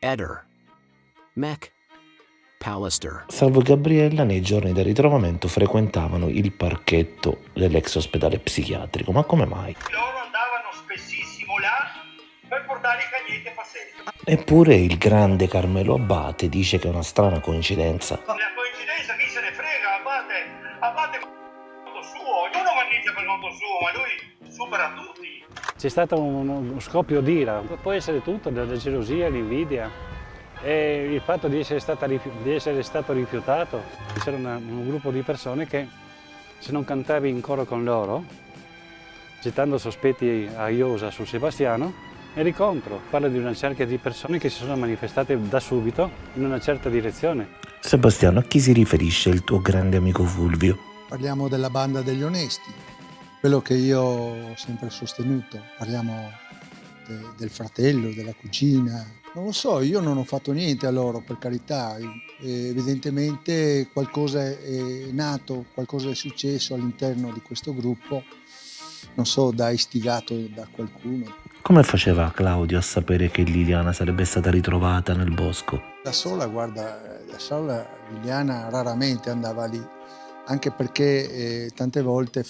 Eder, Mech, Pallister. Salvo e Gabriella nei giorni del ritrovamento frequentavano il parchetto dell'ex ospedale psichiatrico. Ma come mai? Loro andavano spessissimo là per portare i cagnetti a passeggio. Eppure il grande Carmelo Abate dice che è una strana coincidenza. La coincidenza chi se ne frega, Abate per conto suo, ognuno maneggia per conto suo, ma lui supera tutti. C'è stato uno scoppio d'ira, può essere tutto, dalla gelosia, l'invidia. E il fatto di essere stato rifiutato, c'era un gruppo di persone che se non cantavi in coro con loro, gettando sospetti a iosa su Sebastiano, eri contro. Parla di una cerchia di persone che si sono manifestate da subito in una certa direzione. Sebastiano, a chi si riferisce il tuo grande amico Fulvio? Parliamo della banda degli onesti, quello che io ho sempre sostenuto. Parliamo del fratello, della cugina. Non lo so, io non ho fatto niente a loro, per carità. Evidentemente qualcosa è nato, qualcosa è successo all'interno di questo gruppo, non so, da istigato da qualcuno. Come faceva Claudio a sapere che Liliana sarebbe stata ritrovata nel bosco? Da sola, guarda, da sola Liliana raramente andava lì, anche perché tante volte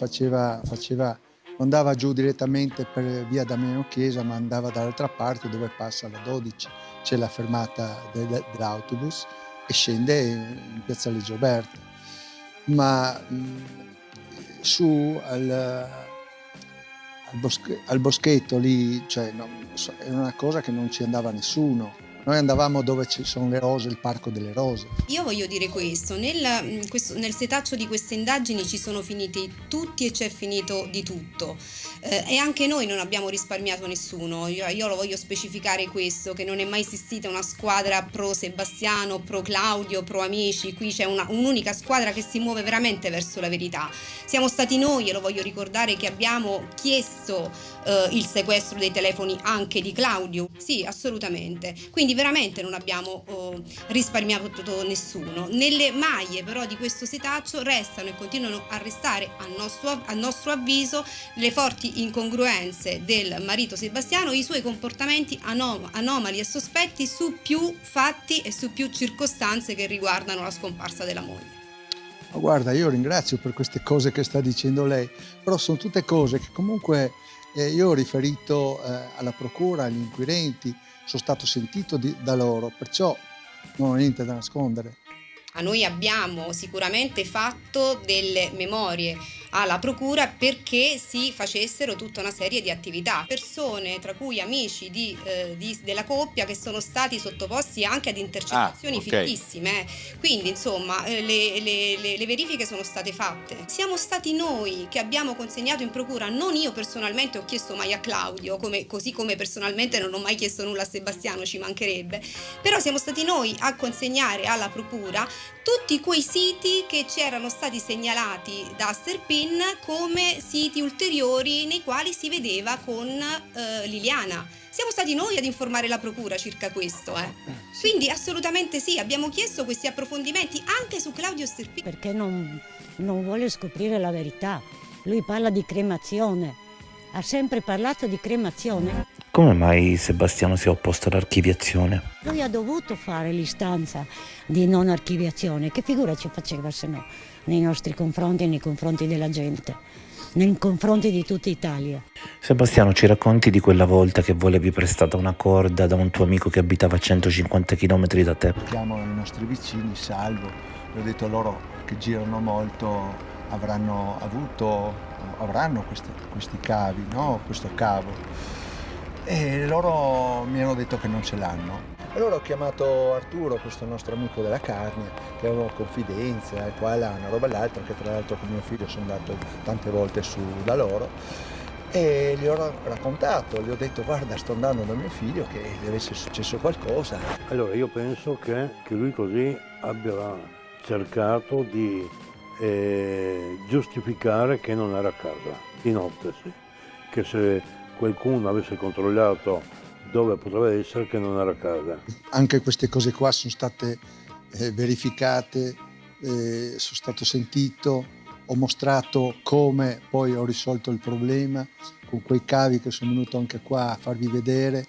non andava giù direttamente per via Damiano Chiesa, ma andava dall'altra parte dove passa la 12, c'è la fermata dell'autobus e scende in piazzale Gioberta. Ma su al boschetto lì, cioè, è una cosa che non ci andava nessuno. Noi andavamo dove ci sono le rose, il Parco delle Rose. Io voglio dire questo, nel setaccio di queste indagini ci sono finiti tutti e c'è finito di tutto, e anche noi non abbiamo risparmiato nessuno. Io lo voglio specificare questo, che non è mai esistita una squadra pro Sebastiano, pro Claudio, pro amici. Qui c'è un'unica squadra che si muove veramente verso la verità. Siamo stati noi, e lo voglio ricordare, che abbiamo chiesto il sequestro dei telefoni anche di Claudio. Sì, assolutamente. Quindi veramente non abbiamo risparmiato nessuno. Nelle maglie però di questo setaccio restano e continuano a restare, a nostro avviso, le forti incongruenze del marito Sebastiano, i suoi comportamenti anomali e sospetti su più fatti e su più circostanze che riguardano la scomparsa della moglie. Ma guarda, io ringrazio per queste cose che sta dicendo lei, però sono tutte cose che comunque io ho riferito alla procura, agli inquirenti, sono stato sentito da loro, perciò non ho niente da nascondere. Noi abbiamo sicuramente fatto delle memorie alla procura perché si facessero tutta una serie di attività. Persone, tra cui amici della coppia, che sono stati sottoposti anche ad intercettazioni fittissime. Quindi insomma le verifiche sono state fatte. Siamo stati noi che abbiamo consegnato in procura, non io personalmente ho chiesto mai a Claudio, così come personalmente non ho mai chiesto nulla a Sebastiano, ci mancherebbe, però siamo stati noi a consegnare alla procura tutti quei siti che ci erano stati segnalati da Sterpin come siti ulteriori nei quali si vedeva con Liliana. Siamo stati noi ad informare la procura circa questo. Quindi assolutamente sì, abbiamo chiesto questi approfondimenti anche su Claudio Sterpin. Perché non vuole scoprire la verità. Lui parla di cremazione, ha sempre parlato di cremazione. Come mai Sebastiano si è opposto all'archiviazione? Lui ha dovuto fare l'istanza di non archiviazione, che figura ci faceva se no, nei nostri confronti e nei confronti della gente, nei confronti di tutta Italia. Sebastiano, ci racconti di quella volta che volevi prestata una corda da un tuo amico che abitava a 150 km da te? Chiamo i nostri vicini, salvo, gli ho detto loro che girano molto, avranno questi cavi, no? Questo cavo. E loro mi hanno detto che non ce l'hanno. Allora ho chiamato Arturo, questo nostro amico della carne, che aveva confidenza e qua e là, una roba e l'altra, che tra l'altro con mio figlio sono andato tante volte su da loro, e gli ho raccontato, gli ho detto guarda, sto andando da mio figlio che deve essere successo qualcosa. Allora io penso che lui così abbia cercato di giustificare che non era a casa di notte, sì. Che se qualcuno avesse controllato dove poteva essere, che non era a casa. Anche queste cose qua sono state verificate, sono stato sentito, ho mostrato come poi ho risolto il problema con quei cavi che sono venuto anche qua a farvi vedere,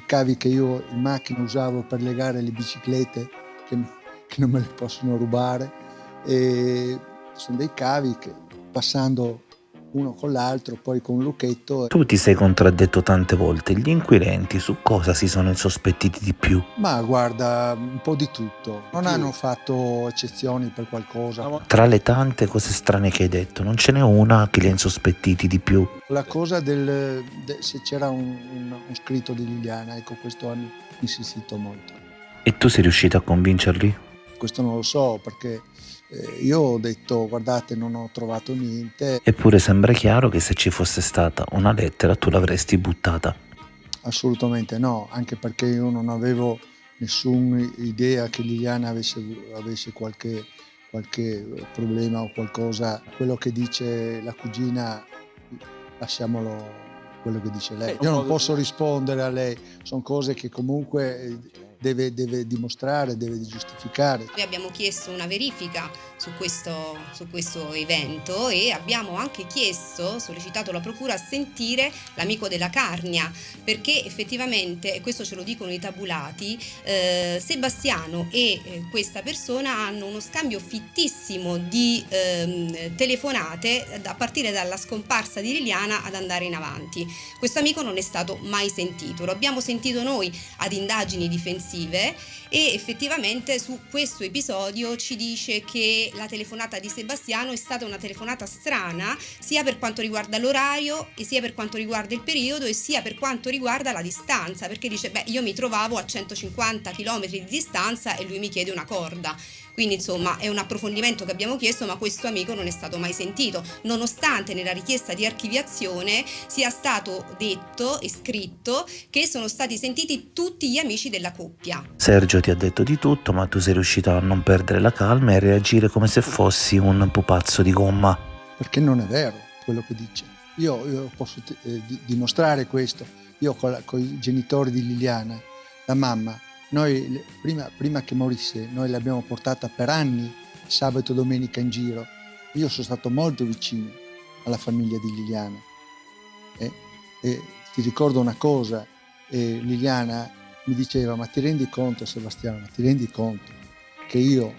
cavi che io in macchina usavo per legare le biciclette, che non me le possono rubare. E sono dei cavi che, passando uno con l'altro, poi con un lucchetto. Tu ti sei contraddetto tante volte. Gli inquirenti su cosa si sono insospettiti di più? Ma guarda, un po' di tutto. Non hanno fatto eccezioni per qualcosa. Tra le tante cose strane che hai detto, non ce n'è una che li ha insospettiti di più? La cosa se c'era un scritto di Liliana, ecco, questo hanno insistito molto. E tu sei riuscito a convincerli? Questo non lo so, perché io ho detto, guardate, non ho trovato niente. Eppure sembra chiaro che se ci fosse stata una lettera tu l'avresti buttata. Assolutamente no, anche perché io non avevo nessuna idea che Liliana avesse qualche problema o qualcosa. Quello che dice la cugina, lasciamolo quello che dice lei. Io non posso rispondere a lei, sono cose che comunque deve dimostrare, deve giustificare. Noi abbiamo chiesto una verifica su questo evento e abbiamo anche sollecitato la procura a sentire l'amico della Carnia, perché effettivamente, e questo ce lo dicono i tabulati, Sebastiano e questa persona hanno uno scambio fittissimo di telefonate a partire dalla scomparsa di Liliana ad andare in avanti. Questo amico non è stato mai sentito, lo abbiamo sentito noi ad indagini difensive e effettivamente su questo episodio ci dice che la telefonata di Sebastiano è stata una telefonata strana, sia per quanto riguarda l'orario e sia per quanto riguarda il periodo e sia per quanto riguarda la distanza, perché dice io mi trovavo a 150 km di distanza e lui mi chiede una corda. Quindi insomma è un approfondimento che abbiamo chiesto, ma questo amico non è stato mai sentito, nonostante nella richiesta di archiviazione sia stato detto e scritto che sono stati sentiti tutti gli amici della coppia. Sergio ti ha detto di tutto, ma tu sei riuscito a non perdere la calma e a reagire come se fossi un pupazzo di gomma. Perché non è vero quello che dice. Io posso dimostrare questo. Io con i genitori di Liliana, la mamma, noi prima che morisse, noi l'abbiamo portata per anni sabato e domenica in giro. Io sono stato molto vicino alla famiglia di Liliana. E ti ricordo una cosa, Liliana mi diceva, ma ti rendi conto Sebastiano, ma ti rendi conto che io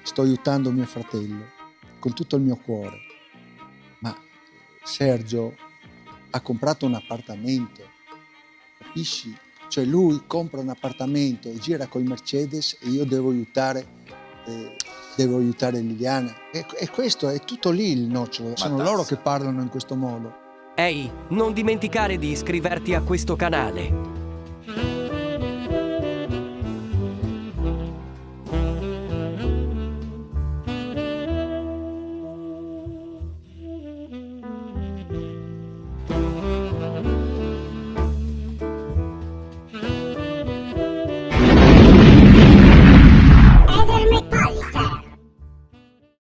sto aiutando mio fratello con tutto il mio cuore, ma Sergio ha comprato un appartamento, capisci? Cioè lui compra un appartamento e gira col Mercedes e io devo aiutare Liliana. E questo è tutto lì il nocciolo. Sono loro che parlano in questo modo. Ehi, non dimenticare di iscriverti a questo canale.